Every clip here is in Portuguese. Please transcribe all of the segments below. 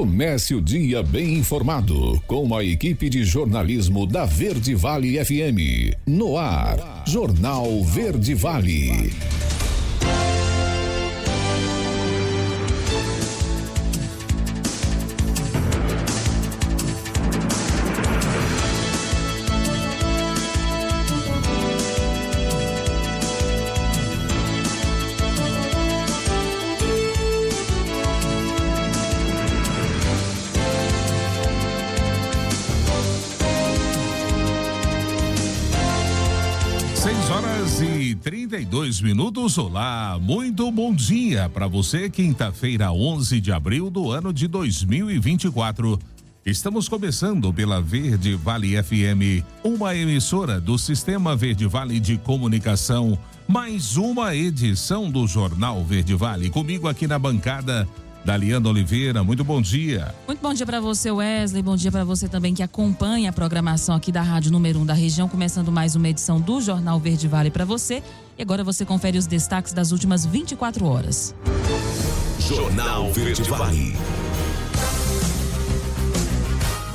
Comece o dia bem informado com a equipe de jornalismo da Verde Vale FM. No ar, Jornal Verde Vale. E 32 minutos. Olá, muito bom dia para você. Quinta-feira, 11 de abril do ano de 2024. Estamos começando pela Verde Vale FM, uma emissora do Sistema Verde Vale de Comunicação. Mais uma edição do Jornal Verde Vale. Comigo aqui na bancada, Daliana Oliveira. Muito bom dia. Muito bom dia para você, Wesley. Bom dia para você também que acompanha a programação aqui da Rádio Número 1 da região, começando mais uma edição do Jornal Verde Vale para você. E agora você confere os destaques das últimas 24 horas. Jornal Verde Vale.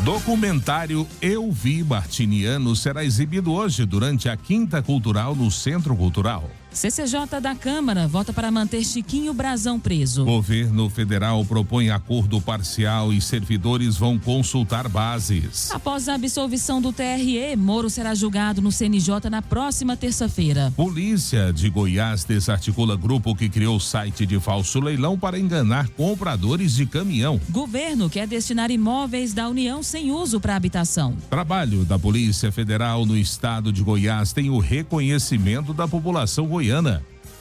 Documentário Eu Vi Martiniano será exibido hoje durante a Quinta Cultural no Centro Cultural. CCJ da Câmara vota para manter Chiquinho Brazão preso. Governo federal propõe acordo parcial e servidores vão consultar bases. Após a absolvição do TRE, Moro será julgado no CNJ na próxima terça-feira. Polícia de Goiás desarticula grupo que criou site de falso leilão para enganar compradores de caminhão. Governo quer destinar imóveis da União sem uso para habitação. Trabalho da Polícia Federal no estado de Goiás tem o reconhecimento da população goiana.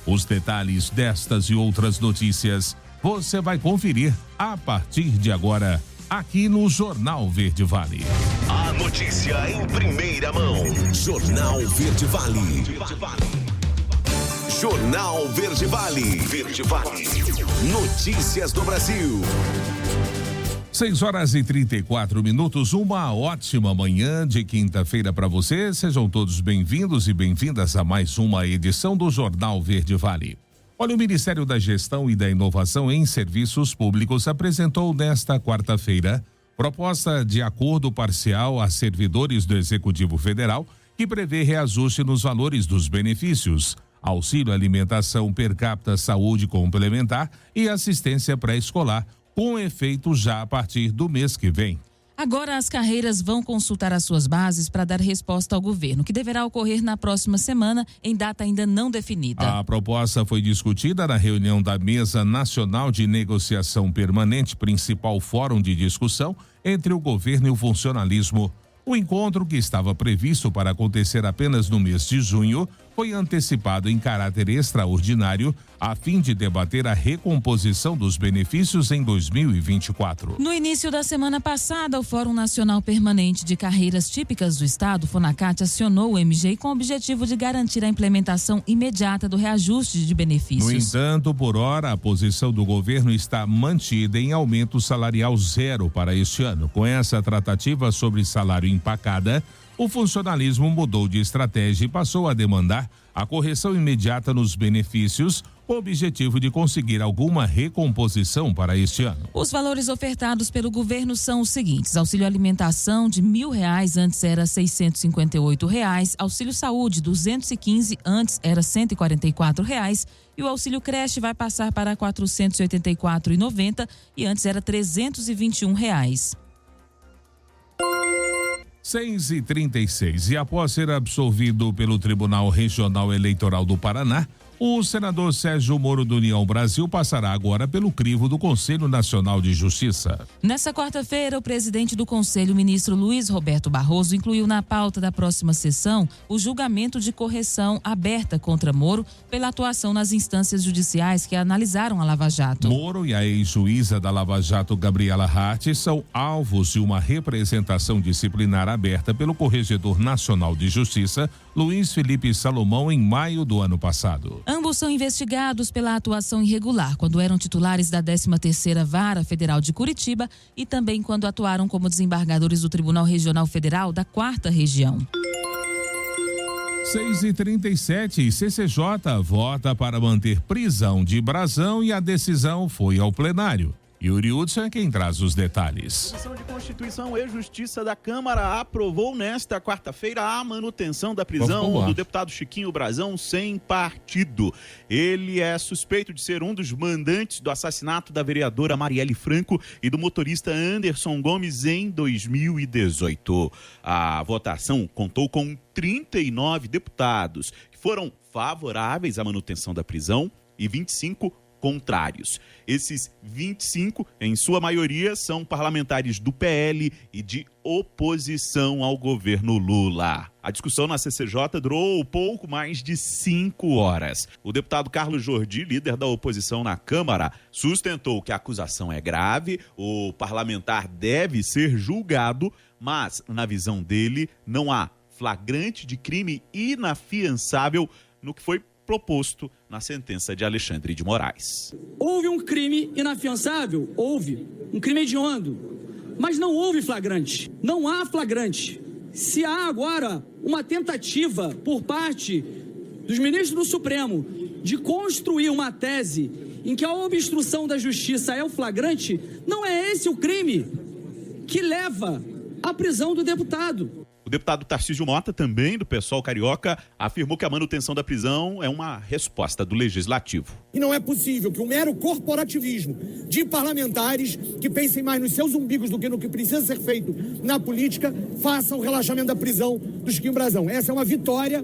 Os detalhes destas e outras notícias você vai conferir a partir de agora aqui no Jornal Verde Vale. A notícia em primeira mão. Jornal Verde Vale. Jornal Verde Vale. Verde Vale. Notícias do Brasil. 6h34, uma ótima manhã de quinta-feira para você. Sejam todos bem-vindos e bem-vindas a mais uma edição do Jornal Verde Vale. Olha, o Ministério da Gestão e da Inovação em Serviços Públicos apresentou nesta quarta-feira proposta de acordo parcial a servidores do Executivo Federal que prevê reajuste nos valores dos benefícios, auxílio alimentação per capita, saúde complementar e assistência pré-escolar, com efeito já a partir do mês que vem. Agora as carreiras vão consultar as suas bases para dar resposta ao governo, que deverá ocorrer na próxima semana, em data ainda não definida. A proposta foi discutida na reunião da Mesa Nacional de Negociação Permanente, principal fórum de discussão entre o governo e o funcionalismo. O encontro, que estava previsto para acontecer apenas no mês de junho, foi antecipado em caráter extraordinário a fim de debater a recomposição dos benefícios em 2024. No início da semana passada, o Fórum Nacional Permanente de Carreiras Típicas do Estado, FONACAT, acionou o MG com o objetivo de garantir a implementação imediata do reajuste de benefícios. No entanto, por hora, a posição do governo está mantida em aumento salarial zero para este ano. Com essa tratativa sobre salário empacada, o funcionalismo mudou de estratégia e passou a demandar a correção imediata nos benefícios, com o objetivo de conseguir alguma recomposição para este ano. Os valores ofertados pelo governo são os seguintes: auxílio alimentação de R$1.000, antes era R$658, auxílio saúde 215, antes era R$144, e o auxílio creche vai passar para R$484,90 e antes era R$321. 6h36. E após ser absolvido pelo Tribunal Regional Eleitoral do Paraná, o senador Sérgio Moro do União Brasil passará agora pelo crivo do Conselho Nacional de Justiça. Nessa quarta-feira, o presidente do Conselho, ministro Luiz Roberto Barroso, incluiu na pauta da próxima sessão o julgamento de correção aberta contra Moro pela atuação nas instâncias judiciais que analisaram a Lava Jato. Moro e a ex-juíza da Lava Jato, Gabriela Hart, são alvos de uma representação disciplinar aberta pelo Corregedor Nacional de Justiça, Luiz Felipe Salomão, em maio do ano passado. Ambos são investigados pela atuação irregular quando eram titulares da 13ª Vara Federal de Curitiba e também quando atuaram como desembargadores do Tribunal Regional Federal da 4ª Região. 6h37, CCJ vota para manter prisão de Brazão e a decisão foi ao plenário. Yuri Hudson é quem traz os detalhes. A Comissão de Constituição e Justiça da Câmara aprovou nesta quarta-feira a manutenção da prisão do deputado Chiquinho Brazão sem partido. Ele é suspeito de ser um dos mandantes do assassinato da vereadora Marielle Franco e do motorista Anderson Gomes em 2018. A votação contou com 39 deputados que foram favoráveis à manutenção da prisão e 25 contrários. Esses 25, em sua maioria, são parlamentares do PL e de oposição ao governo Lula. A discussão na CCJ durou pouco mais de 5 horas. O deputado Carlos Jordi, líder da oposição na Câmara, sustentou que a acusação é grave, o parlamentar deve ser julgado, mas, na visão dele, não há flagrante de crime inafiançável no que foi proposto na sentença de Alexandre de Moraes. Houve um crime inafiançável? Houve. Um crime hediondo. Mas não houve flagrante. Não há flagrante. Se há agora uma tentativa por parte dos ministros do Supremo de construir uma tese em que a obstrução da justiça é o flagrante, não é esse o crime que leva à prisão do deputado. O deputado Tarcísio Mota, também do PSOL carioca, afirmou que a manutenção da prisão é uma resposta do Legislativo. E não é possível que o mero corporativismo de parlamentares que pensem mais nos seus umbigos do que no que precisa ser feito na política faça o relaxamento da prisão do Chiquinho Brazão. Essa é uma vitória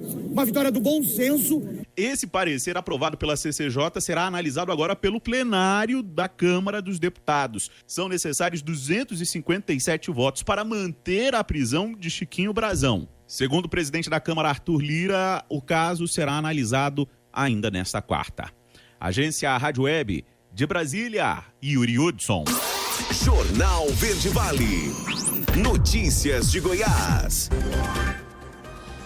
do bom senso. Esse parecer aprovado pela CCJ será analisado agora pelo plenário da Câmara dos Deputados. São necessários 257 votos para manter a prisão de Chiquinho Brazão. Segundo o presidente da Câmara, Arthur Lira, o caso será analisado ainda nesta quarta. Agência Rádio Web de Brasília, Yuri Hudson. Jornal Verde Vale. Notícias de Goiás.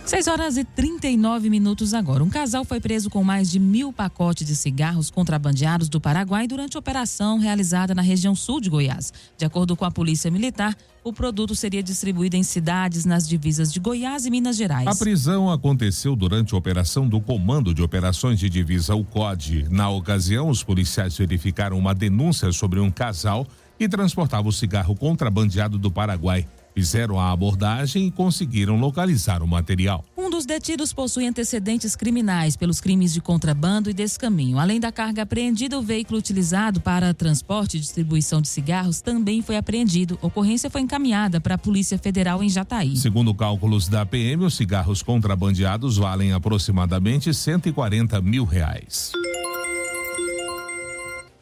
6h39 agora. Um casal foi preso com mais de 1.000 pacotes de cigarros contrabandeados do Paraguai durante a operação realizada na região sul de Goiás. De acordo com a Polícia Militar, o produto seria distribuído em cidades nas divisas de Goiás e Minas Gerais. A prisão aconteceu durante a operação do Comando de Operações de Divisa, o COD. Na ocasião, os policiais verificaram uma denúncia sobre um casal que transportava o cigarro contrabandeado do Paraguai. Fizeram a abordagem e conseguiram localizar o material. Um dos detidos possui antecedentes criminais pelos crimes de contrabando e descaminho. Além da carga apreendida, o veículo utilizado para transporte e distribuição de cigarros também foi apreendido. A ocorrência foi encaminhada para a Polícia Federal em Jataí. Segundo cálculos da PM, os cigarros contrabandeados valem aproximadamente R$140 mil.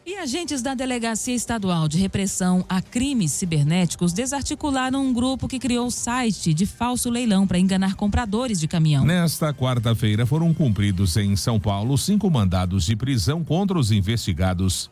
E agentes da Delegacia Estadual de Repressão a Crimes Cibernéticos desarticularam um grupo que criou o site de falso leilão para enganar compradores de caminhão. Nesta quarta-feira foram cumpridos em São Paulo 5 mandados de prisão contra os investigados.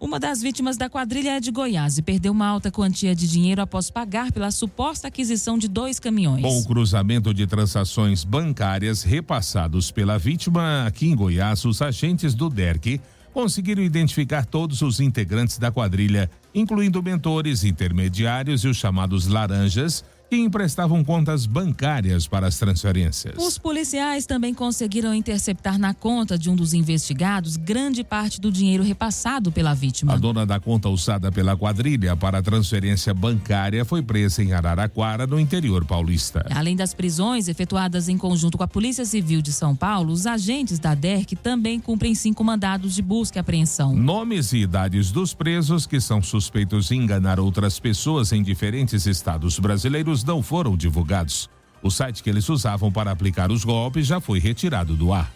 Uma das vítimas da quadrilha é de Goiás e perdeu uma alta quantia de dinheiro após pagar pela suposta aquisição de 2 caminhões. Com o cruzamento de transações bancárias repassados pela vítima aqui em Goiás, os agentes do DERC conseguiram identificar todos os integrantes da quadrilha, incluindo mentores, intermediários e os chamados laranjas, que emprestavam contas bancárias para as transferências. Os policiais também conseguiram interceptar na conta de um dos investigados grande parte do dinheiro repassado pela vítima. A dona da conta usada pela quadrilha para a transferência bancária foi presa em Araraquara, no interior paulista. Além das prisões efetuadas em conjunto com a Polícia Civil de São Paulo, os agentes da DERC também cumprem 5 mandados de busca e apreensão. Nomes e idades dos presos que são suspeitos de enganar outras pessoas em diferentes estados brasileiros não foram divulgados. O site que eles usavam para aplicar os golpes já foi retirado do ar.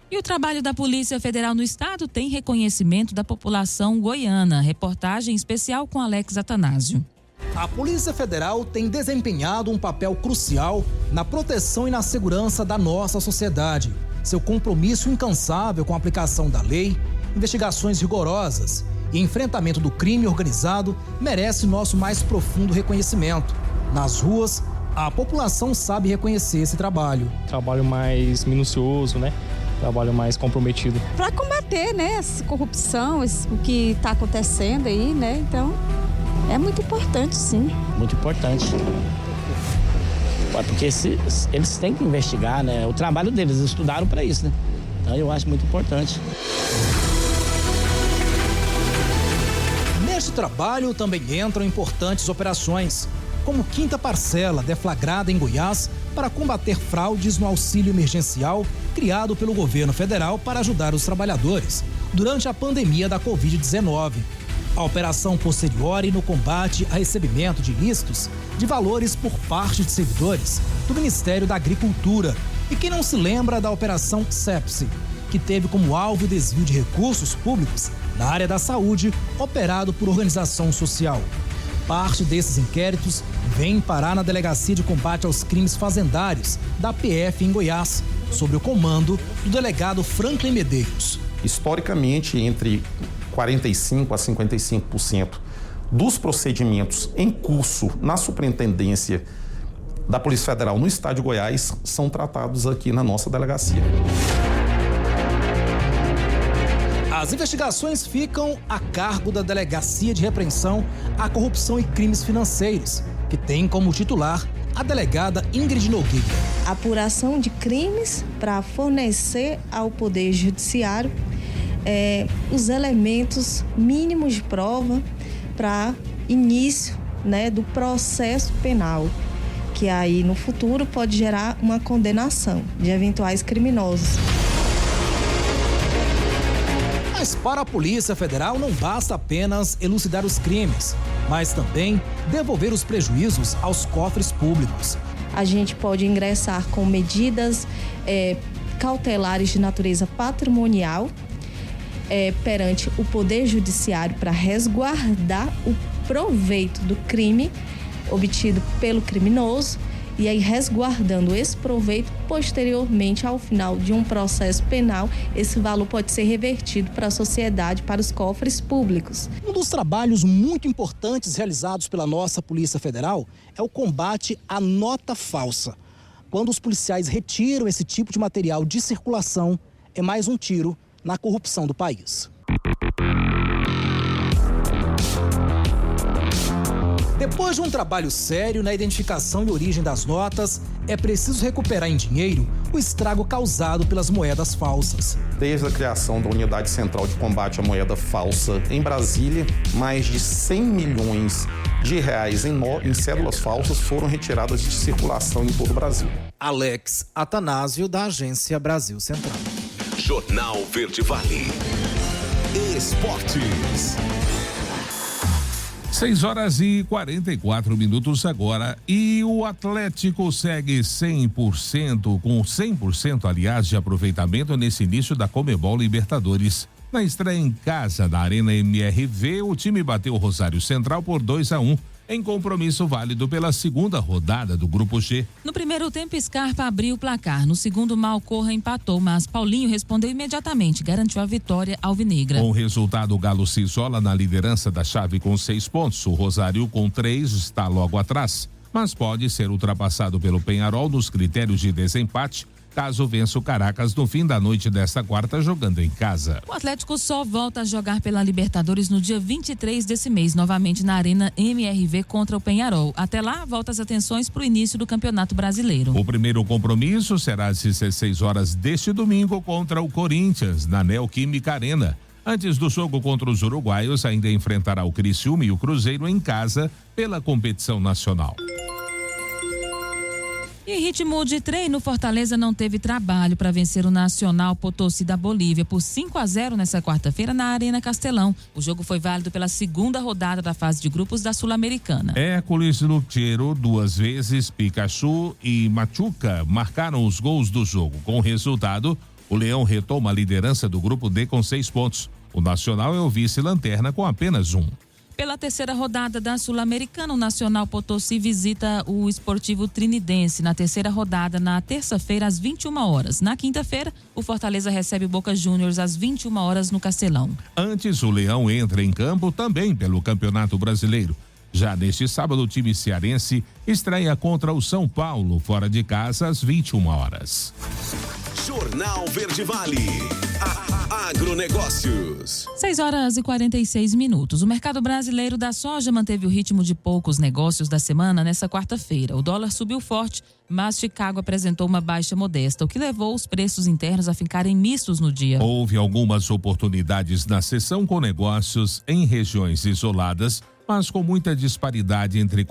E o trabalho da Polícia Federal no estado tem reconhecimento da população goiana. Reportagem especial com Alex Atanásio. A Polícia Federal tem desempenhado um papel crucial na proteção e na segurança da nossa sociedade. Seu compromisso incansável com a aplicação da lei, investigações rigorosas e enfrentamento do crime organizado merece nosso mais profundo reconhecimento. Nas ruas, a população sabe reconhecer esse trabalho. Trabalho mais minucioso, né? Trabalho mais comprometido. Para combater, né, essa corrupção, o que está acontecendo aí, né? Então, é muito importante, sim. Muito importante. Porque eles têm que investigar, né? O trabalho deles, eles estudaram para isso, né? Então, eu acho muito importante. trabalho também entram importantes operações, como quinta parcela deflagrada em Goiás para combater fraudes no auxílio emergencial criado pelo governo federal para ajudar os trabalhadores durante a pandemia da Covid-19. A operação posteriori no combate a recebimento de ilícitos de valores por parte de servidores do Ministério da Agricultura. E quem não se lembra da Operação Sepsi, que teve como alvo o desvio de recursos públicos na área da saúde, operado por organização social. Parte desses inquéritos vem parar na Delegacia de Combate aos Crimes Fazendários, da PF em Goiás, sob o comando do delegado Franklin Medeiros. Historicamente, entre 45% a 55% dos procedimentos em curso na Superintendência da Polícia Federal no Estado de Goiás são tratados aqui na nossa delegacia. As investigações ficam a cargo da Delegacia de Repreensão à Corrupção e Crimes Financeiros, que tem como titular a delegada Ingrid Nogueira. Apuração de crimes para fornecer ao Poder Judiciário os elementos mínimos de prova para início, do processo penal, que aí no futuro pode gerar uma condenação de eventuais criminosos. Mas para a Polícia Federal não basta apenas elucidar os crimes, mas também devolver os prejuízos aos cofres públicos. A gente pode ingressar com medidas cautelares de natureza patrimonial perante o Poder Judiciário para resguardar o proveito do crime obtido pelo criminoso e aí resguardando esse proveito posteriormente ao final de um processo penal, esse valor pode ser revertido para a sociedade, para os cofres públicos. Um dos trabalhos muito importantes realizados pela nossa Polícia Federal é o combate à nota falsa. Quando os policiais retiram esse tipo de material de circulação, é mais um tiro na corrupção do país. Depois de um trabalho sério na identificação e origem das notas, é preciso recuperar em dinheiro o estrago causado pelas moedas falsas. Desde a criação da Unidade Central de Combate à Moeda Falsa em Brasília, mais de 100 milhões de reais em cédulas falsas foram retiradas de circulação em todo o Brasil. Alex Atanásio, da Agência Brasil Central. Jornal Verde Vale. Esportes. 6h44 agora e o Atlético segue 100%, com 100%, aliás, de aproveitamento nesse início da Conmebol Libertadores. Na estreia em casa da Arena MRV, o time bateu o Rosário Central por 2-1. Em compromisso válido pela segunda rodada do Grupo G. No primeiro tempo, Scarpa abriu o placar. No segundo, Malcorra empatou, mas Paulinho respondeu imediatamente, garantiu a vitória alvinegra. Com o resultado, o Galo se isola na liderança da chave com 6 pontos. O Rosário, com 3, está logo atrás, mas pode ser ultrapassado pelo Peñarol nos critérios de desempate, caso vença o Caracas no fim da noite desta quarta, jogando em casa. O Atlético só volta a jogar pela Libertadores no dia 23 desse mês, novamente na Arena MRV contra o Peñarol. Até lá, volta as atenções para o início do Campeonato Brasileiro. O primeiro compromisso será às 16 horas deste domingo contra o Corinthians, na Neoquímica Arena. Antes do jogo contra os uruguaios, ainda enfrentará o Criciúma e o Cruzeiro em casa pela competição nacional. Em ritmo de treino, Fortaleza não teve trabalho para vencer o Nacional Potosí da Bolívia por 5-0 nessa quarta-feira na Arena Castelão. O jogo foi válido pela segunda rodada da fase de grupos da Sul-Americana. Hércules Lutero, 2 vezes, Pikachu e Machuca marcaram os gols do jogo. Com o resultado, o Leão retoma a liderança do grupo D com 6 pontos. O Nacional é o vice-lanterna com apenas 1. Pela terceira rodada da Sul-Americana, o Nacional Potosí visita o Esportivo Trinidense na terceira rodada na terça-feira às 21 horas. Na quinta-feira, o Fortaleza recebe o Boca Juniors às 21 horas no Castelão. Antes, o Leão entra em campo também pelo Campeonato Brasileiro. Já neste sábado, o time cearense estreia contra o São Paulo, fora de casa às 21 horas. Jornal Verde Vale. Agronegócios. 6h46. O mercado brasileiro da soja manteve o ritmo de poucos negócios da semana nesta quarta-feira. O dólar subiu forte, mas Chicago apresentou uma baixa modesta, o que levou os preços internos a ficarem mistos no dia. Houve algumas oportunidades na sessão com negócios em regiões isoladas, mas com muita disparidade entre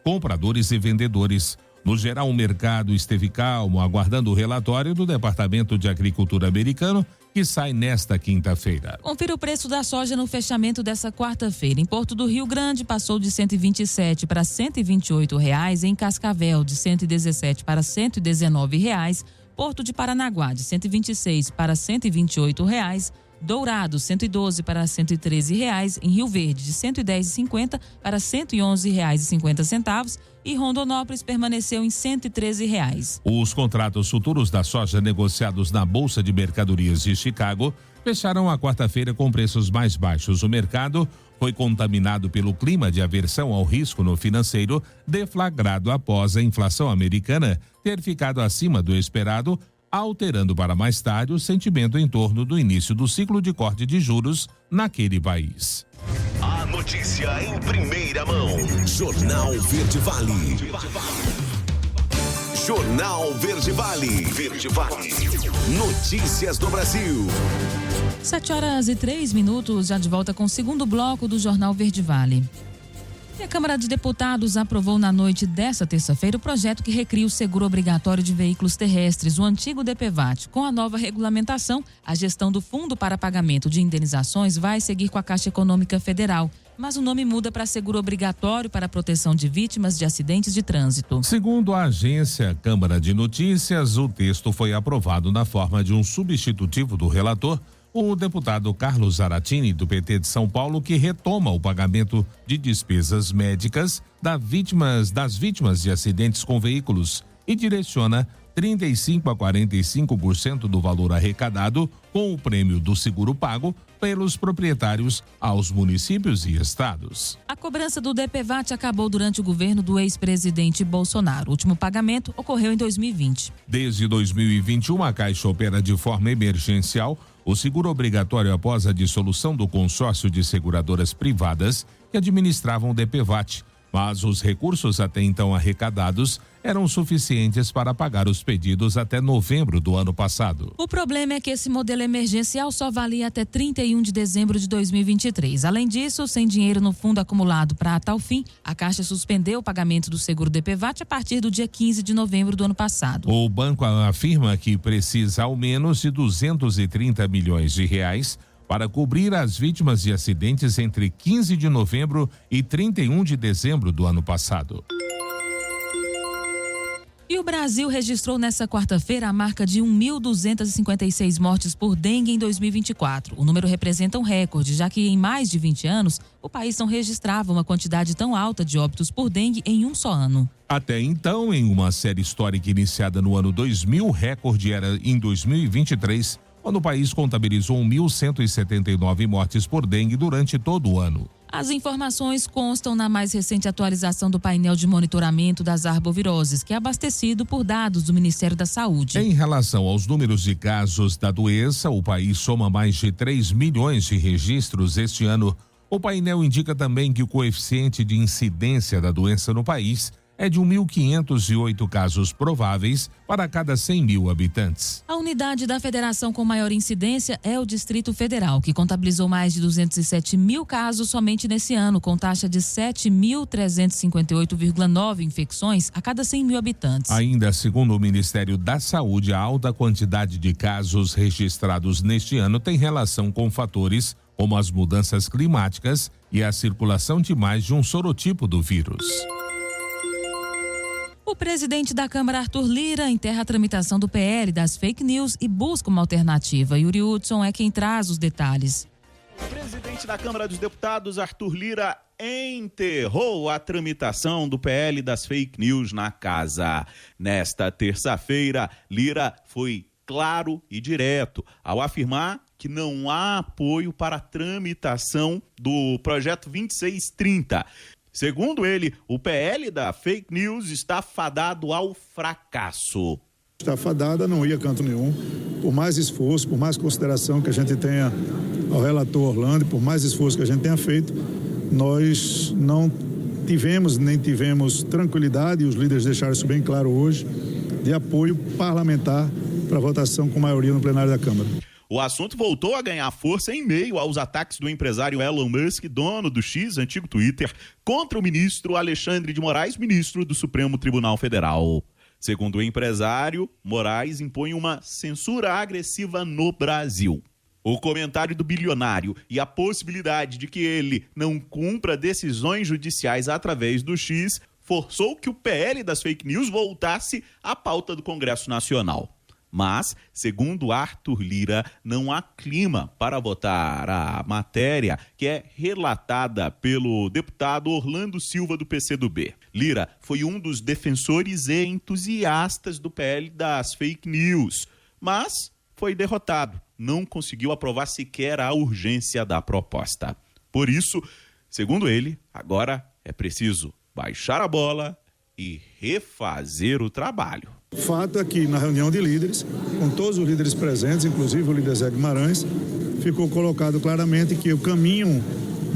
compradores e vendedores. No geral, o mercado esteve calmo, aguardando o relatório do Departamento de Agricultura americano, que sai nesta quinta-feira. Confira o preço da soja no fechamento dessa quarta-feira. Em Porto do Rio Grande, passou de R$ 127 para R$ 128 reais. Em Cascavel, de R$ 117 para R$ 119 reais. Porto de Paranaguá, de R$ 126 para R$ 128 reais. Dourado, 112 para R$ 113 reais. Em Rio Verde, de R$ 110,50 para R$ 111,50. E Rondonópolis permaneceu em R$ 113 reais. Os contratos futuros da soja negociados na Bolsa de Mercadorias de Chicago fecharam a quarta-feira com preços mais baixos. O mercado foi contaminado pelo clima de aversão ao risco no financeiro, deflagrado após a inflação americana ter ficado acima do esperado, alterando para mais tarde o sentimento em torno do início do ciclo de corte de juros naquele país. A notícia em primeira mão. Jornal Verde Vale. Jornal Verde Vale. Verde Vale. Notícias do Brasil. 7h03, já de volta com o segundo bloco do Jornal Verde Vale. E a Câmara de Deputados aprovou na noite desta terça-feira o projeto que recria o seguro obrigatório de veículos terrestres, o antigo DPVAT. Com a nova regulamentação, a gestão do Fundo para Pagamento de Indenizações vai seguir com a Caixa Econômica Federal, mas o nome muda para Seguro Obrigatório para a Proteção de Vítimas de Acidentes de Trânsito. Segundo a agência Câmara de Notícias, o texto foi aprovado na forma de um substitutivo do relator, o deputado Carlos Zaratini, do PT de São Paulo, que retoma o pagamento de despesas médicas das vítimas de acidentes com veículos e direciona 35% a 45% do valor arrecadado com o prêmio do seguro pago pelos proprietários aos municípios e estados. A cobrança do DPVAT acabou durante o governo do ex-presidente Bolsonaro. O último pagamento ocorreu em 2020. Desde 2021, a Caixa opera de forma emergencial o seguro obrigatório após a dissolução do consórcio de seguradoras privadas que administravam o DPVAT, mas os recursos até então arrecadados eram suficientes para pagar os pedidos até novembro do ano passado. O problema é que esse modelo emergencial só valia até 31 de dezembro de 2023. Além disso, sem dinheiro no fundo acumulado para tal fim, a Caixa suspendeu o pagamento do seguro DPVAT a partir do dia 15 de novembro do ano passado. O banco afirma que precisa ao menos de 230 milhões de reais para cobrir as vítimas de acidentes entre 15 de novembro e 31 de dezembro do ano passado. E o Brasil registrou nesta quarta-feira a marca de 1.256 mortes por dengue em 2024. O número representa um recorde, já que em mais de 20 anos, o país não registrava uma quantidade tão alta de óbitos por dengue em um só ano. Até então, em uma série histórica iniciada no ano 2000, o recorde era em 2023, quando o país contabilizou 1.179 mortes por dengue durante todo o ano. As informações constam na mais recente atualização do painel de monitoramento das arboviroses, que é abastecido por dados do Ministério da Saúde. Em relação aos números de casos da doença, o país soma mais de 3 milhões de registros este ano. O painel indica também que o coeficiente de incidência da doença no país é de 1.508 casos prováveis para cada 100 mil habitantes. A unidade da federação com maior incidência é o Distrito Federal, que contabilizou mais de 207 mil casos somente nesse ano, com taxa de 7.358,9 infecções a cada 100 mil habitantes. Ainda segundo o Ministério da Saúde, a alta quantidade de casos registrados neste ano tem relação com fatores como as mudanças climáticas e a circulação de mais de um sorotipo do vírus. O presidente da Câmara, Arthur Lira, enterra a tramitação do PL das fake news e busca uma alternativa. Yuri Hudson é quem traz os detalhes. O presidente da Câmara dos Deputados, Arthur Lira, enterrou a tramitação do PL das fake news na casa. Nesta terça-feira, Lira foi claro e direto ao afirmar que não há apoio para a tramitação do projeto 2630. Segundo ele, o PL da fake news está fadado ao fracasso. Está fadada, não ia canto nenhum. por mais esforço, por mais consideração que a gente tenha ao relator Orlando, por mais esforço que a gente tenha feito, nós não tivemos, nem tivemos tranquilidade, e os líderes deixaram isso bem claro hoje, de apoio parlamentar para votação com maioria no plenário da Câmara. O assunto voltou a ganhar força em meio aos ataques do empresário Elon Musk, dono do X, antigo Twitter, contra o ministro Alexandre de Moraes, ministro do Supremo Tribunal Federal. Segundo o empresário, Moraes impõe uma censura agressiva no Brasil. O comentário do bilionário e a possibilidade de que ele não cumpra decisões judiciais através do X forçou que o PL das fake news voltasse à pauta do Congresso Nacional. Mas, segundo Arthur Lira, não há clima para votar a matéria que é relatada pelo deputado Orlando Silva do PCdoB. Lira foi um dos defensores e entusiastas do PL das fake news, mas foi derrotado. Não conseguiu aprovar sequer a urgência da proposta. Por isso, segundo ele, agora é preciso baixar a bola e refazer o trabalho. Fato é que na reunião de líderes, com todos os líderes presentes, inclusive o líder Zé Guimarães, ficou colocado claramente que o caminho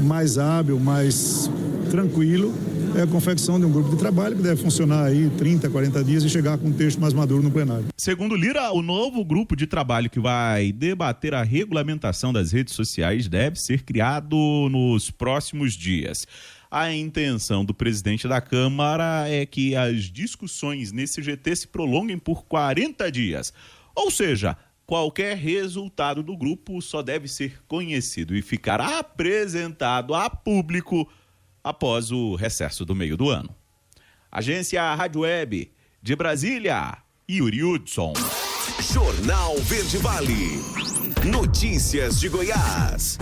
mais hábil, mais tranquilo, é a confecção de um grupo de trabalho que deve funcionar aí 30, 40 dias e chegar com um texto mais maduro no plenário. Segundo Lira, o novo grupo de trabalho que vai debater a regulamentação das redes sociais deve ser criado nos próximos dias. A intenção do presidente da Câmara é que as discussões nesse GT se prolonguem por 40 dias. Ou seja, qualquer resultado do grupo só deve ser conhecido e ficar apresentado a público após o recesso do meio do ano. Agência Rádio Web de Brasília, Yuri Hudson. Jornal Verde Vale. Notícias de Goiás.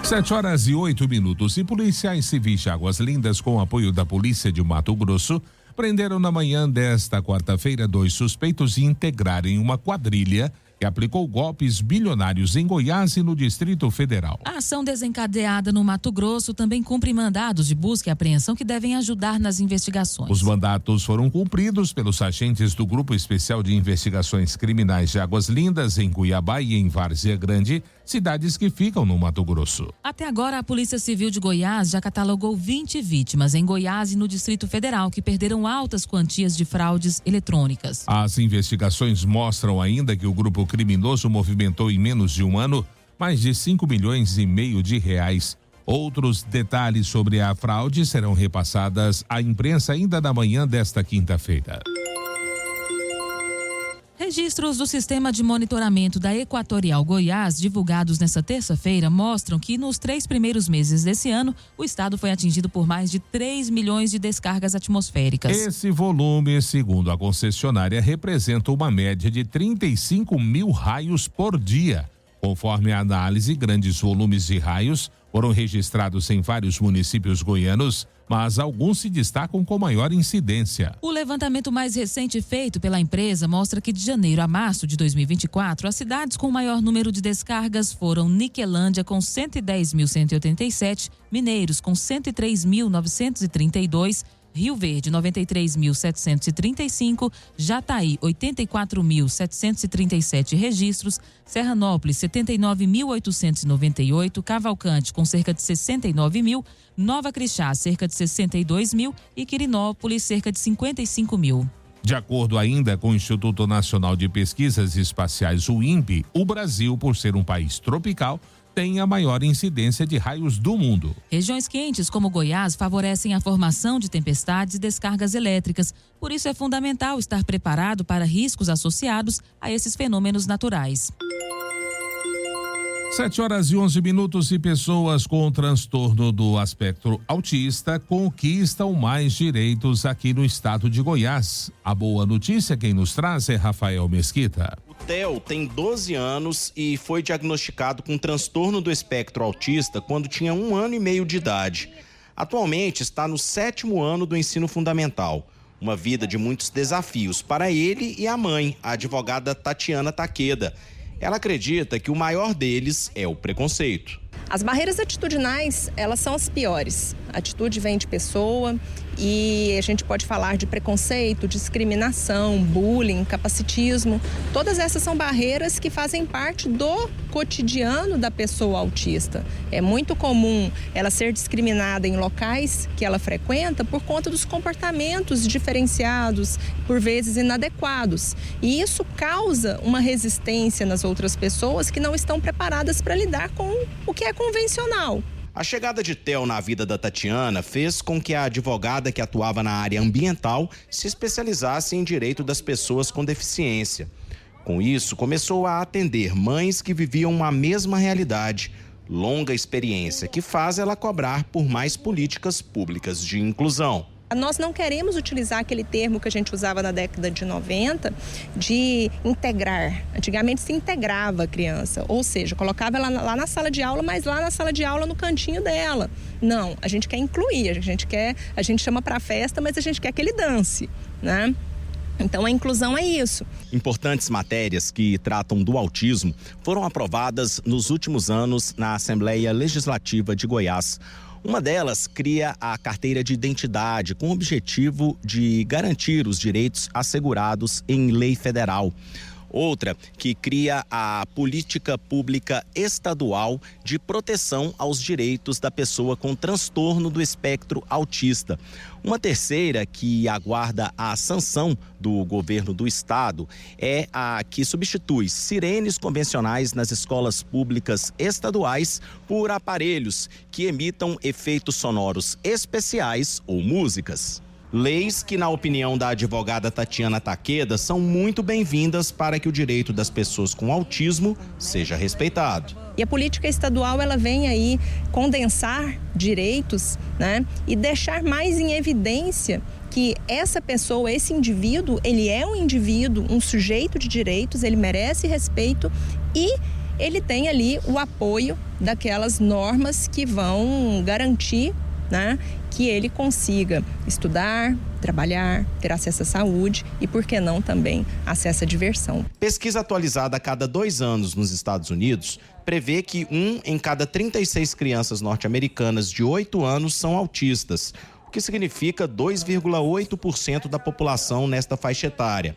7h08. E policiais civis de Águas Lindas, com apoio da Polícia de Mato Grosso, prenderam na manhã desta quarta-feira 2 suspeitos de integrarem uma quadrilha que aplicou golpes bilionários em Goiás e no Distrito Federal. A ação desencadeada no Mato Grosso também cumpre mandados de busca e apreensão que devem ajudar nas investigações. Os mandatos foram cumpridos pelos agentes do Grupo Especial de Investigações Criminais de Águas Lindas, em Cuiabá e em Várzea Grande, cidades que ficam no Mato Grosso. Até agora, a Polícia Civil de Goiás já catalogou 20 vítimas em Goiás e no Distrito Federal que perderam altas quantias de fraudes eletrônicas. As investigações mostram ainda que o grupo criminoso movimentou em menos de um ano mais de 5,5 milhões de reais. Outros detalhes sobre a fraude serão repassadas à imprensa ainda na manhã desta quinta-feira. Registros do Sistema de Monitoramento da Equatorial Goiás, divulgados nesta terça-feira, mostram que nos 3 primeiros meses desse ano, o estado foi atingido por mais de 3 milhões de descargas atmosféricas. Esse volume, segundo a concessionária, representa uma média de 35 mil raios por dia. Conforme a análise, grandes volumes de raios foram registrados em vários municípios goianos, mas alguns se destacam com maior incidência. O levantamento mais recente feito pela empresa mostra que de janeiro a março de 2024, as cidades com maior número de descargas foram Niquelândia, com 110.187, Mineiros, com 103.932, Rio Verde, 93.735, Jataí, 84.737 registros, Serranópolis, 79.898, Cavalcante, com cerca de 69 mil, Nova Crixá, cerca de 62 mil e Quirinópolis, cerca de 55 mil. De acordo ainda com o Instituto Nacional de Pesquisas Espaciais, o INPE, o Brasil, por ser um país tropical, tem a maior incidência de raios do mundo. Regiões quentes como Goiás favorecem a formação de tempestades e descargas elétricas. Por isso é fundamental estar preparado para riscos associados a esses fenômenos naturais. 7h11 e pessoas com transtorno do espectro autista conquistam mais direitos aqui no estado de Goiás. A boa notícia quem nos traz é Rafael Mesquita. O Theo tem 12 anos e foi diagnosticado com transtorno do espectro autista quando tinha 1 ano e meio de idade. Atualmente está no 7º ano do ensino fundamental. Uma vida de muitos desafios para ele e a mãe, a advogada Tatiana Taqueda. Ela acredita que o maior deles é o preconceito. As barreiras atitudinais, elas são as piores. A atitude vem de pessoa E a gente pode falar de preconceito, discriminação, bullying, capacitismo. Todas essas são barreiras que fazem parte do cotidiano da pessoa autista. É muito comum ela ser discriminada em locais que ela frequenta por conta dos comportamentos diferenciados, por vezes inadequados. E isso causa uma resistência nas outras pessoas que não estão preparadas para lidar com o que é convencional. A chegada de Theo na vida da Tatiana fez com que a advogada que atuava na área ambiental se especializasse em direito das pessoas com deficiência. Com isso, começou a atender mães que viviam a mesma realidade, longa experiência que faz ela cobrar por mais políticas públicas de inclusão. Nós não queremos utilizar aquele termo que a gente usava na década de 90 de integrar. Antigamente se integrava a criança, ou seja, colocava ela lá na sala de aula, mas lá na sala de aula no cantinho dela. Não, a gente quer incluir, a gente chama para festa, mas a gente quer que ele dance, né? Então a inclusão é isso. Importantes matérias que tratam do autismo foram aprovadas nos últimos anos na Assembleia Legislativa de Goiás. Uma delas cria a carteira de identidade com o objetivo de garantir os direitos assegurados em lei federal. Outra que cria a política pública estadual de proteção aos direitos da pessoa com transtorno do espectro autista. Uma terceira que aguarda a sanção do governo do estado é a que substitui sirenes convencionais nas escolas públicas estaduais por aparelhos que emitam efeitos sonoros especiais ou músicas. Leis que, na opinião da advogada Tatiana Takeda, são muito bem-vindas para que o direito das pessoas com autismo seja respeitado. E a política estadual, ela vem aí condensar direitos, né, e deixar mais em evidência que essa pessoa, esse indivíduo, ele é um indivíduo, um sujeito de direitos, ele merece respeito e ele tem ali o apoio daquelas normas que vão garantir, né, que ele consiga estudar, trabalhar, ter acesso à saúde e, por que não, também acesso à diversão. Pesquisa atualizada a cada 2 anos nos Estados Unidos prevê que 1 em cada 36 crianças norte-americanas de 8 anos são autistas, o que significa 2,8% da população nesta faixa etária.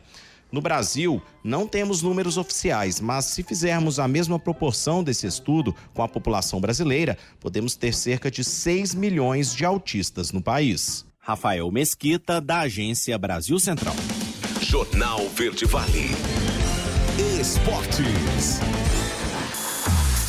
No Brasil, não temos números oficiais, mas se fizermos a mesma proporção desse estudo com a população brasileira, podemos ter cerca de 6 milhões de autistas no país. Rafael Mesquita, da Agência Brasil Central. Jornal Verde Vale. Esportes.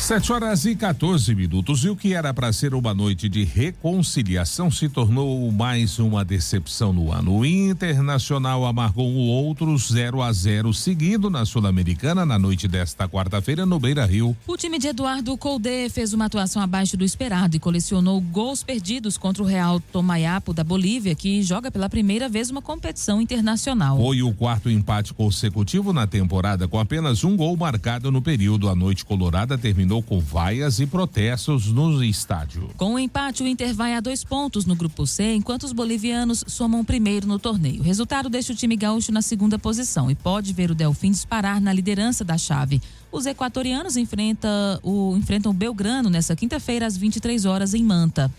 7h14. E o que era para ser uma noite de reconciliação se tornou mais uma decepção no ano. O Internacional amargou o outro 0-0 seguido na Sul-Americana na noite desta quarta-feira no Beira-Rio. O time de Eduardo Coudet fez uma atuação abaixo do esperado e colecionou gols perdidos contra o Real Tomayapo da Bolívia, que joga pela primeira vez uma competição internacional. Foi o 4º empate consecutivo na temporada, com apenas um gol marcado no período. A noite colorada terminou com vaias e protestos no estádio. Com o empate, o Inter vai a 2 pontos no grupo C, enquanto os bolivianos somam o primeiro no torneio. O resultado deixa o time gaúcho na 2ª posição e pode ver o Delfim disparar na liderança da chave. Os equatorianos enfrentam o Belgrano nesta quinta-feira às 23 horas em Manta.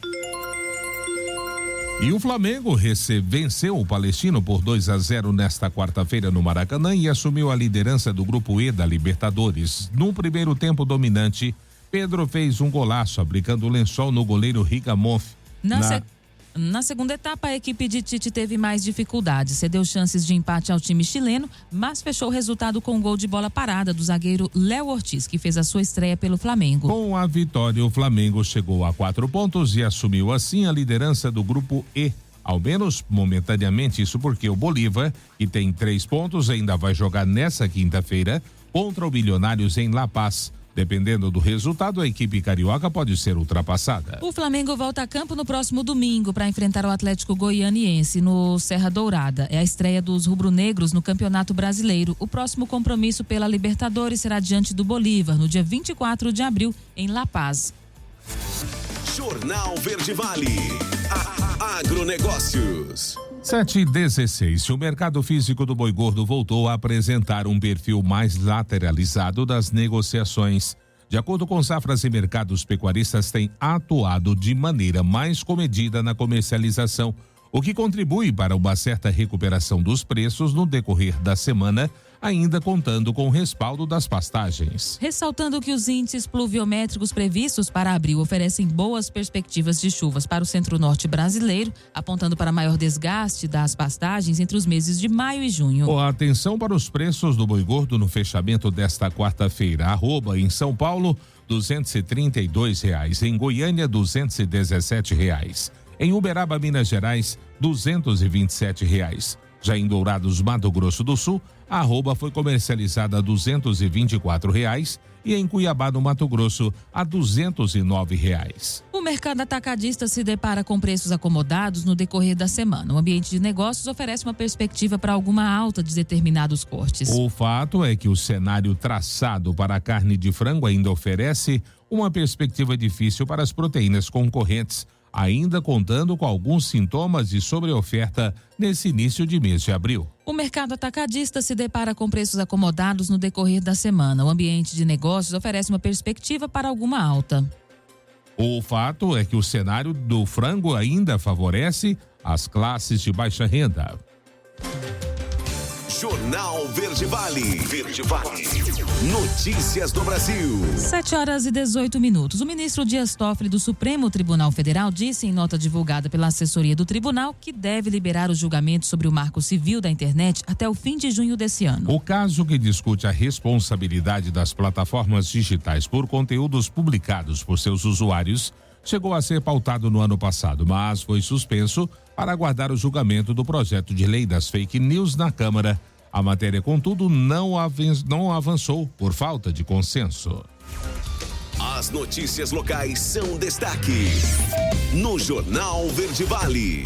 E o Flamengo venceu o Palestino por 2-0 nesta quarta-feira no Maracanã e assumiu a liderança do Grupo E da Libertadores. No primeiro tempo dominante, Pedro fez um golaço, aplicando o lençol no goleiro Rigamonf. Na segunda etapa, a equipe de Tite teve mais dificuldades. Cedeu chances de empate ao time chileno, mas fechou o resultado com um gol de bola parada do zagueiro Léo Ortiz, que fez a sua estreia pelo Flamengo. Com a vitória, o Flamengo chegou a 4 pontos e assumiu assim a liderança do Grupo E. Ao menos momentaneamente, isso porque o Bolívar, que tem 3 pontos, ainda vai jogar nessa quinta-feira contra o Milionários em La Paz. Dependendo do resultado, a equipe carioca pode ser ultrapassada. O Flamengo volta a campo no próximo domingo para enfrentar o Atlético Goianiense no Serra Dourada. É a estreia dos rubro-negros no Campeonato Brasileiro. O próximo compromisso pela Libertadores será diante do Bolívar, no dia 24 de abril, em La Paz. Jornal Verde Vale. Agronegócios. 7h16. O mercado físico do boi gordo voltou a apresentar um perfil mais lateralizado das negociações. De acordo com Safras e Mercados, pecuaristas têm atuado de maneira mais comedida na comercialização. o que contribui para uma certa recuperação dos preços no decorrer da semana, ainda contando com o respaldo das pastagens. Ressaltando que os índices pluviométricos previstos para abril oferecem boas perspectivas de chuvas para o centro-norte brasileiro, apontando para maior desgaste das pastagens entre os meses de maio e junho. Atenção para os preços do boi gordo no fechamento desta quarta-feira. Arroba em São Paulo, R$ 232, em Goiânia, R$ 217. Em Uberaba, Minas Gerais, R$ 227. Já em Dourados, Mato Grosso do Sul, a arroba foi comercializada a R$ 224 e em Cuiabá, no Mato Grosso, a R$ 209. O mercado atacadista se depara com preços acomodados no decorrer da semana. O ambiente de negócios oferece uma perspectiva para alguma alta de determinados cortes. O fato é que o cenário traçado para a carne de frango ainda oferece uma perspectiva difícil para as proteínas concorrentes, ainda contando com alguns sintomas de sobreoferta nesse início de mês de abril. O mercado atacadista se depara com preços acomodados no decorrer da semana. O ambiente de negócios oferece uma perspectiva para alguma alta. O fato é que o cenário do frango ainda favorece as classes de baixa renda. Jornal Verde Vale. Verde Vale. Notícias do Brasil. 7h18. O ministro Dias Toffoli do Supremo Tribunal Federal disse em nota divulgada pela assessoria do tribunal que deve liberar o julgamento sobre o Marco Civil da internet até o fim de junho desse ano. O caso que discute a responsabilidade das plataformas digitais por conteúdos publicados por seus usuários chegou a ser pautado no ano passado, mas foi suspenso para aguardar o julgamento do projeto de lei das fake news na Câmara. A matéria, contudo, não avançou por falta de consenso. As notícias locais são destaque no Jornal Verde Vale.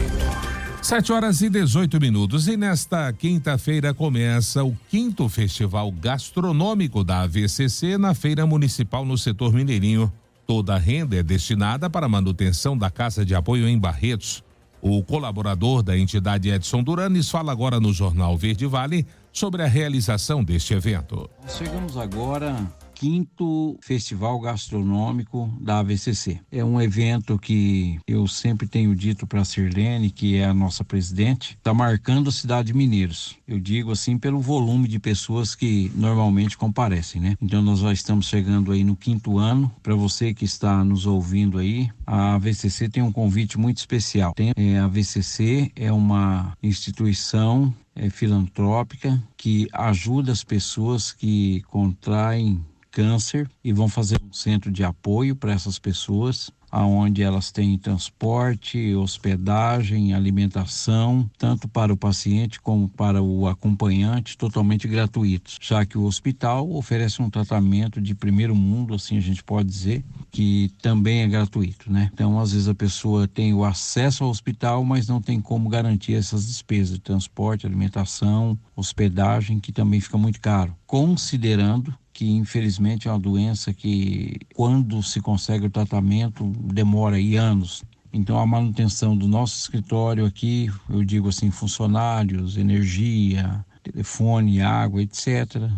7h18. E nesta quinta-feira começa o 5º Festival Gastronômico da AVCC na Feira Municipal no setor Mineirinho. Toda a renda é destinada para a manutenção da Casa de Apoio em Barretos. O colaborador da entidade, Edson Duranes, fala agora no Jornal Verde Vale sobre a realização deste evento. Nós chegamos agora 5º Festival Gastronômico da AVCC. É um evento que eu sempre tenho dito para a Sirlene, que é a nossa presidente, está marcando a cidade de Mineiros. Eu digo assim pelo volume de pessoas que normalmente comparecem, né? Então nós já estamos chegando aí no 5º ano. Para você que está nos ouvindo aí, a AVCC tem um convite muito especial. A AVCC é uma instituição filantrópica que ajuda as pessoas que contraem câncer e vão fazer um centro de apoio para essas pessoas, aonde elas têm transporte, hospedagem, alimentação, tanto para o paciente como para o acompanhante, totalmente gratuitos, já que o hospital oferece um tratamento de primeiro mundo, assim a gente pode dizer, que também é gratuito, né? Então, às vezes a pessoa tem o acesso ao hospital, mas não tem como garantir essas despesas de transporte, alimentação, hospedagem, que também fica muito caro, considerando que infelizmente é uma doença que quando se consegue o tratamento demora aí anos. Então a manutenção do nosso escritório aqui, eu digo assim, funcionários, energia, telefone, água, etc.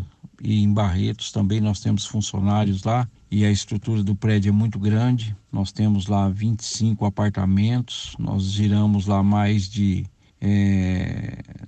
E em Barretos também nós temos funcionários lá e a estrutura do prédio é muito grande. Nós temos lá 25 apartamentos, nós giramos lá mais de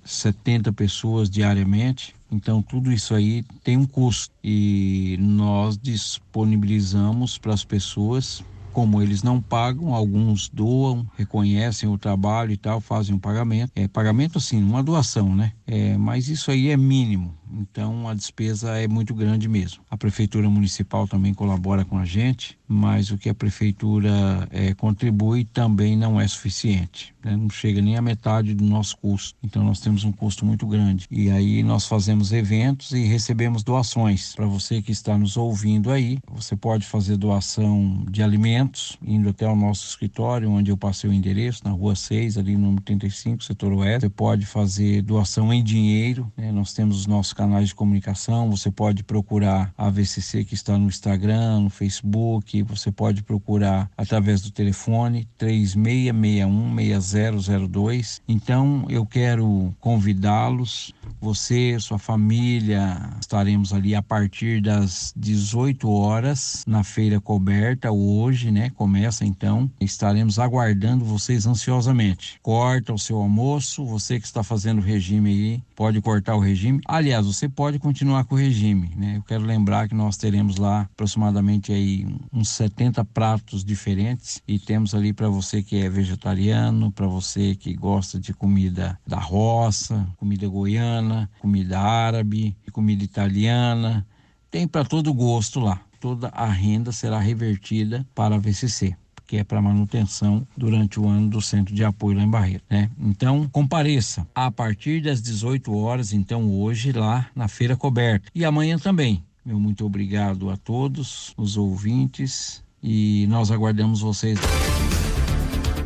70 pessoas diariamente. Então tudo isso aí tem um custo e nós disponibilizamos para as pessoas, como eles não pagam, alguns doam, reconhecem o trabalho e tal, fazem um pagamento. Pagamento assim, uma doação, né? Mas isso aí é mínimo, então a despesa é muito grande mesmo. A Prefeitura Municipal também colabora com a gente, mas o que a Prefeitura contribui também não é suficiente, né? Não chega nem a metade do nosso custo, então nós temos um custo muito grande. E aí nós fazemos eventos e recebemos doações. Para você que está nos ouvindo aí, você pode fazer doação de alimentos, indo até o nosso escritório, onde eu passei o endereço, na Rua 6, ali no número 35, setor oeste. Você pode fazer doação em dinheiro, né? Nós temos os nossos canais de comunicação, você pode procurar a AVCC que está no Instagram, no Facebook, você pode procurar através do telefone 3661-6002. Então eu quero convidá-los, você, sua família, estaremos ali a partir das 18 horas na feira coberta hoje, né? Começa então, estaremos aguardando vocês ansiosamente. Corta o seu almoço, você que está fazendo regime aí, pode cortar o regime. Aliás, você pode continuar com o regime, né? Eu quero lembrar que nós teremos lá aproximadamente aí uns 70 pratos diferentes e temos ali para você que é vegetariano, para você que gosta de comida da roça, comida goiana, comida árabe, comida italiana, tem para todo gosto lá. Toda a renda será revertida para a VCC, que é para manutenção durante o ano do Centro de Apoio lá em Barreto, né? Então, compareça a partir das 18 horas, então hoje lá na Feira Coberta e amanhã também. Meu muito obrigado a todos os ouvintes e nós aguardamos vocês.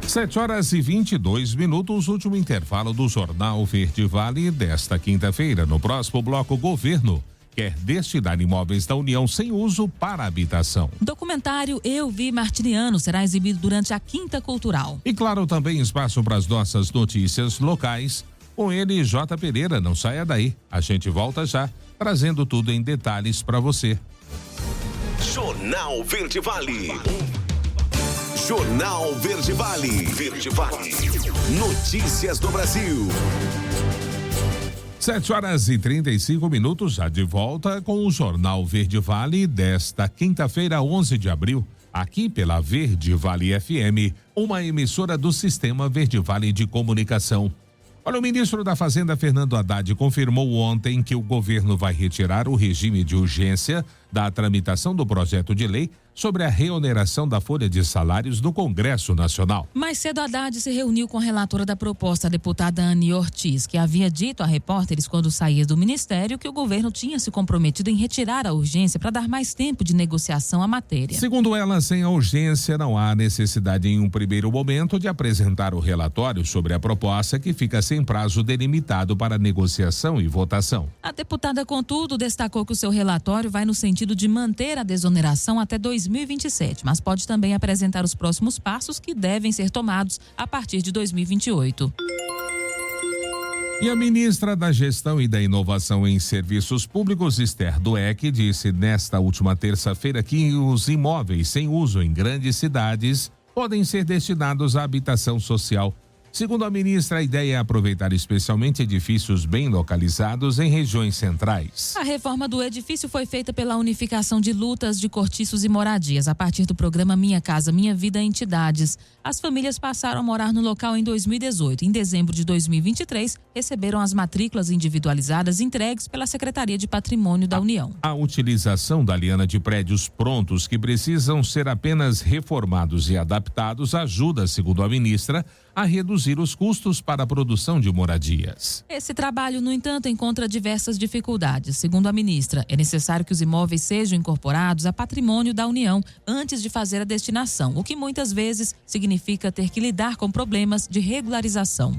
7h22, último intervalo do Jornal Verde Vale desta quinta-feira. No próximo bloco, governo quer destinar imóveis da União sem uso para habitação. Documentário Eu Vi Martiniano será exibido durante a Quinta Cultural. E claro, também espaço para as nossas notícias locais. Com ele, J. Pereira, não saia daí. A gente volta já, trazendo tudo em detalhes para você. Jornal Verde Vale. Jornal Verde Vale. Verde Vale. Notícias do Brasil. 7h35, já de volta com o Jornal Verde Vale desta quinta-feira, 11 de abril, aqui pela Verde Vale FM, uma emissora do Sistema Verde Vale de Comunicação. Olha, o ministro da Fazenda, Fernando Haddad, confirmou ontem que o governo vai retirar o regime de urgência da tramitação do projeto de lei sobre a reoneração da folha de salários no Congresso Nacional. Mais cedo, Haddad se reuniu com a relatora da proposta, a deputada Anny Ortiz, que havia dito a repórteres quando saía do ministério que o governo tinha se comprometido em retirar a urgência para dar mais tempo de negociação à matéria. Segundo ela, sem a urgência, não há necessidade em um primeiro momento de apresentar o relatório sobre a proposta, que fica sem prazo delimitado para negociação e votação. A deputada, contudo, destacou que o seu relatório vai no sentido de manter a desoneração até 2027, mas pode também apresentar os próximos passos que devem ser tomados a partir de 2028. E a ministra da Gestão e da Inovação em Serviços Públicos, Esther Dweck, disse nesta última terça-feira que os imóveis sem uso em grandes cidades podem ser destinados à habitação social. Segundo a ministra, a ideia é aproveitar especialmente edifícios bem localizados em regiões centrais. A reforma do edifício foi feita pela unificação de lutas de cortiços e moradias, a partir do programa Minha Casa Minha Vida Entidades. As famílias passaram a morar no local em 2018. Em dezembro de 2023, receberam as matrículas individualizadas entregues pela Secretaria de Patrimônio da União. A utilização da liana de prédios prontos que precisam ser apenas reformados e adaptados ajuda, segundo a ministra, a reduzir os custos para a produção de moradias. Esse trabalho, no entanto, encontra diversas dificuldades. Segundo a ministra, é necessário que os imóveis sejam incorporados a patrimônio da União antes de fazer a destinação, o que muitas vezes significa ter que lidar com problemas de regularização.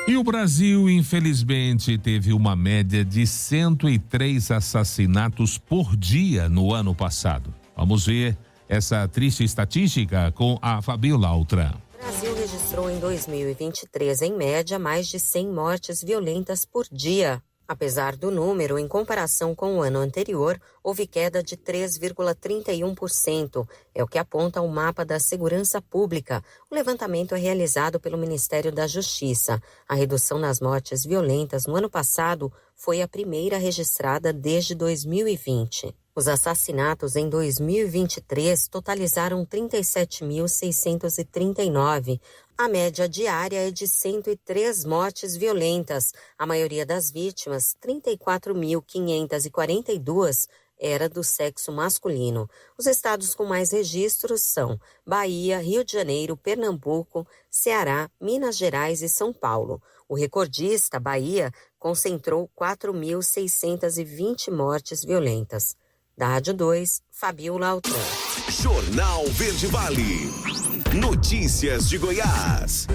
E o Brasil, infelizmente, teve uma média de 103 assassinatos por dia no ano passado. Vamos ver essa triste estatística com a Fabiola Altran. O Brasil registrou em 2023, em média, mais de 100 mortes violentas por dia. Apesar do número, em comparação com o ano anterior, houve queda de 3,31%. É o que aponta o mapa da Segurança Pública. O levantamento é realizado pelo Ministério da Justiça. A redução nas mortes violentas no ano passado foi a primeira registrada desde 2020. Os assassinatos em 2023 totalizaram 37.639. A média diária é de 103 mortes violentas. A maioria das vítimas, 34.542, era do sexo masculino. Os estados com mais registros são Bahia, Rio de Janeiro, Pernambuco, Ceará, Minas Gerais e São Paulo. O recordista, Bahia, concentrou 4.620 mortes violentas. Da Rádio 2, Fabiola Altran. Jornal Verde Vale. Notícias de Goiás.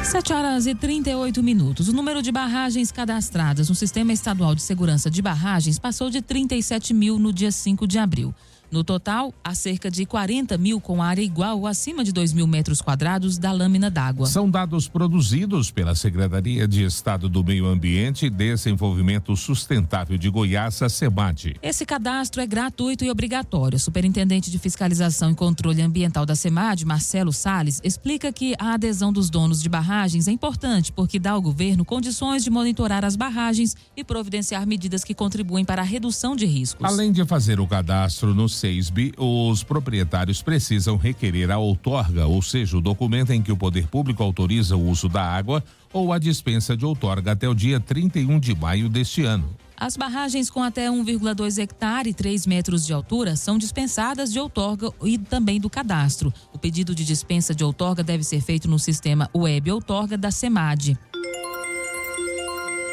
7h38. O número de barragens cadastradas no Sistema Estadual de Segurança de Barragens passou de 37 mil no dia 5 de abril. No total, há cerca de 40 mil com área igual ou acima de 2.000 metros quadrados da lâmina d'água. São dados produzidos pela Secretaria de Estado do Meio Ambiente e Desenvolvimento Sustentável de Goiás, a SEMAD. Esse cadastro é gratuito e obrigatório. O superintendente de Fiscalização e Controle Ambiental da SEMAD, Marcelo Salles, explica que a adesão dos donos de barragens é importante porque dá ao governo condições de monitorar as barragens e providenciar medidas que contribuem para a redução de riscos. Além de fazer o cadastro no SESB, os proprietários precisam requerer a outorga, ou seja, o documento em que o poder público autoriza o uso da água ou a dispensa de outorga até o dia 31 de maio deste ano. As barragens com até 1,2 hectare e 3 metros de altura são dispensadas de outorga e também do cadastro. O pedido de dispensa de outorga deve ser feito no sistema Web Outorga da SEMAD.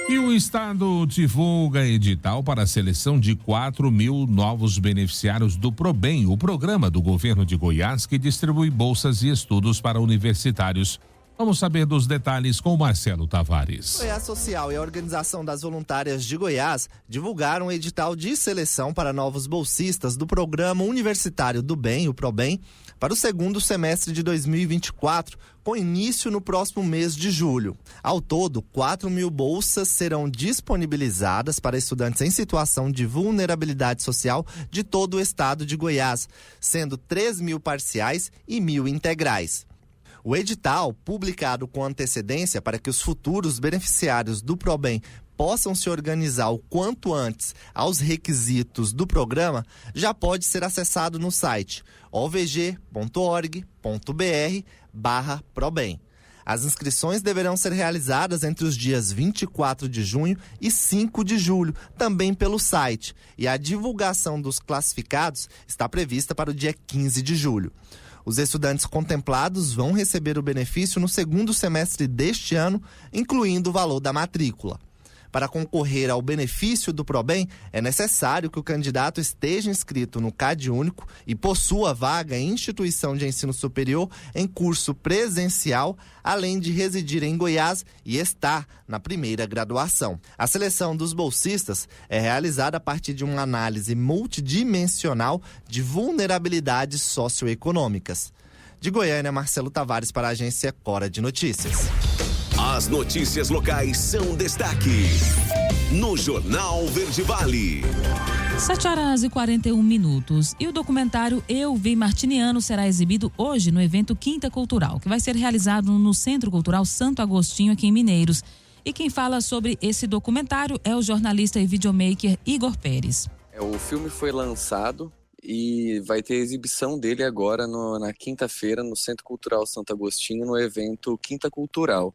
E o Estado divulga edital para a seleção de 4 mil novos beneficiários do ProBem, o programa do governo de Goiás que distribui bolsas e estudos para universitários. Vamos saber dos detalhes com Marcelo Tavares. A Goiás Social e a Organização das Voluntárias de Goiás divulgaram um edital de seleção para novos bolsistas do Programa Universitário do Bem, o ProBem, para o segundo semestre de 2024, com início no próximo mês de julho. Ao todo, 4 mil bolsas serão disponibilizadas para estudantes em situação de vulnerabilidade social de todo o estado de Goiás, sendo 3 mil parciais e 1.000 integrais. O edital, publicado com antecedência para que os futuros beneficiários do ProBem possam se organizar o quanto antes aos requisitos do programa, já pode ser acessado no site ovg.org.br/ProBem. As inscrições deverão ser realizadas entre os dias 24 de junho e 5 de julho, também pelo site, e a divulgação dos classificados está prevista para o dia 15 de julho. Os estudantes contemplados vão receber o benefício no segundo semestre deste ano, incluindo o valor da matrícula. Para concorrer ao benefício do ProBem, é necessário que o candidato esteja inscrito no CadÚnico e possua vaga em instituição de ensino superior em curso presencial, além de residir em Goiás e estar na primeira graduação. A seleção dos bolsistas é realizada a partir de uma análise multidimensional de vulnerabilidades socioeconômicas. De Goiânia, Marcelo Tavares para a agência Cora de Notícias. As notícias locais são destaque no Jornal Verde Vale. 7h41. E o documentário Eu Vi Martiniano será exibido hoje no evento Quinta Cultural, que vai ser realizado no Centro Cultural Santo Agostinho, aqui em Mineiros. E quem fala sobre esse documentário é o jornalista e videomaker Igor Pérez. O filme foi lançado e vai ter exibição dele agora na quinta-feira no Centro Cultural Santo Agostinho, no evento Quinta Cultural.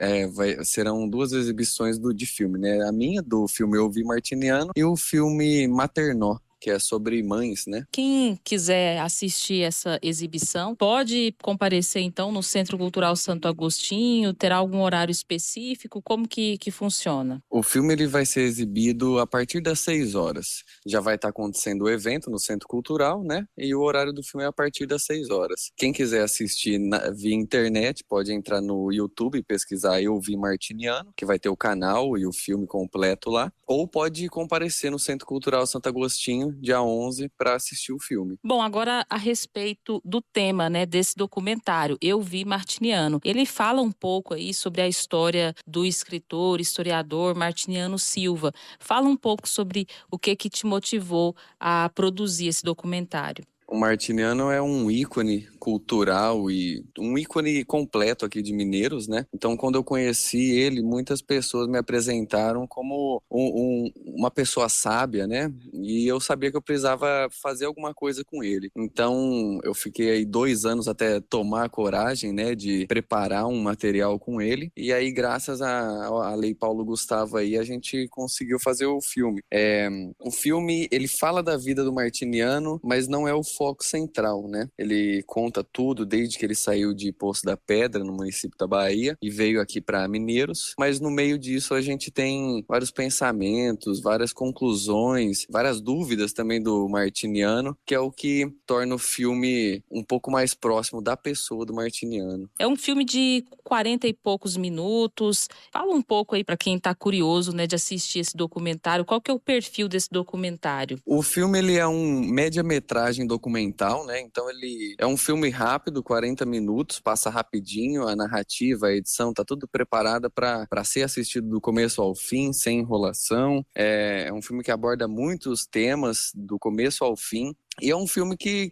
Serão 2 exibições de filme, né? A minha, do filme Eu Vi Martiniano, e o filme Maternó, que é sobre mães, né? Quem quiser assistir essa exibição pode comparecer então no Centro Cultural Santo Agostinho, terá algum horário específico? Como que funciona? O filme ele vai ser exibido a partir das 6 horas. Já vai estar acontecendo o evento no Centro Cultural, né? E o horário do filme é a partir das 6 horas. Quem quiser assistir via internet pode entrar no YouTube e pesquisar Eu Vi Martiniano, que vai ter o canal e o filme completo lá, ou pode comparecer no Centro Cultural Santo Agostinho dia 11 para assistir o filme. Bom, agora a respeito do tema, né, desse documentário, Eu Vi Martiniano. Ele fala um pouco aí sobre a história do escritor, historiador Martiniano Silva. Fala um pouco sobre o que te motivou a produzir esse documentário. O Martiniano é um ícone cultural e um ícone completo aqui de Mineiros, né? Então, quando eu conheci ele, muitas pessoas me apresentaram como uma pessoa sábia, né? E eu sabia que eu precisava fazer alguma coisa com ele. Então, eu fiquei aí 2 anos até tomar a coragem, né? De preparar um material com ele. E aí, graças à Lei Paulo Gustavo aí, a gente conseguiu fazer o filme. O filme, ele fala da vida do Martiniano, mas não é o foco central, né? Ele conta conta tudo desde que ele saiu de Poço da Pedra, no município da Bahia, e veio aqui para Mineiros. Mas no meio disso a gente tem vários pensamentos, várias conclusões, várias dúvidas também do Martiniano, que é o que torna o filme um pouco mais próximo da pessoa do Martiniano. É um filme de 40 e poucos minutos. Fala um pouco aí para quem está curioso, né, de assistir esse documentário. Qual que é o perfil desse documentário? O filme ele é um média-metragem documental, né? Então ele é um filme rápido, 40 minutos, passa rapidinho, a narrativa, a edição, tá tudo preparada para ser assistido do começo ao fim, sem enrolação. É um filme que aborda muitos temas do começo ao fim. E é um filme que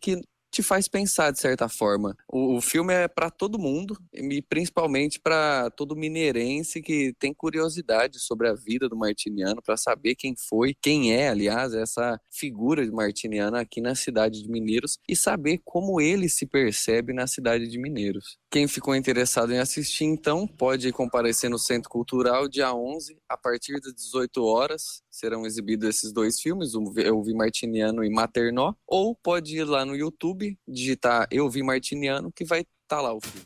te faz pensar, de certa forma. O filme é para todo mundo, e principalmente para todo mineirense que tem curiosidade sobre a vida do Martiniano, para saber quem é, aliás, essa figura de Martiniano aqui na cidade de Mineiros, e saber como ele se percebe na cidade de Mineiros. Quem ficou interessado em assistir, então, pode comparecer no Centro Cultural dia 11, a partir das 18 horas. Serão exibidos esses dois filmes, Eu Vi Martiniano e Maternó, ou pode ir lá no YouTube, digitar Eu Vi Martiniano, que vai estar lá o filme.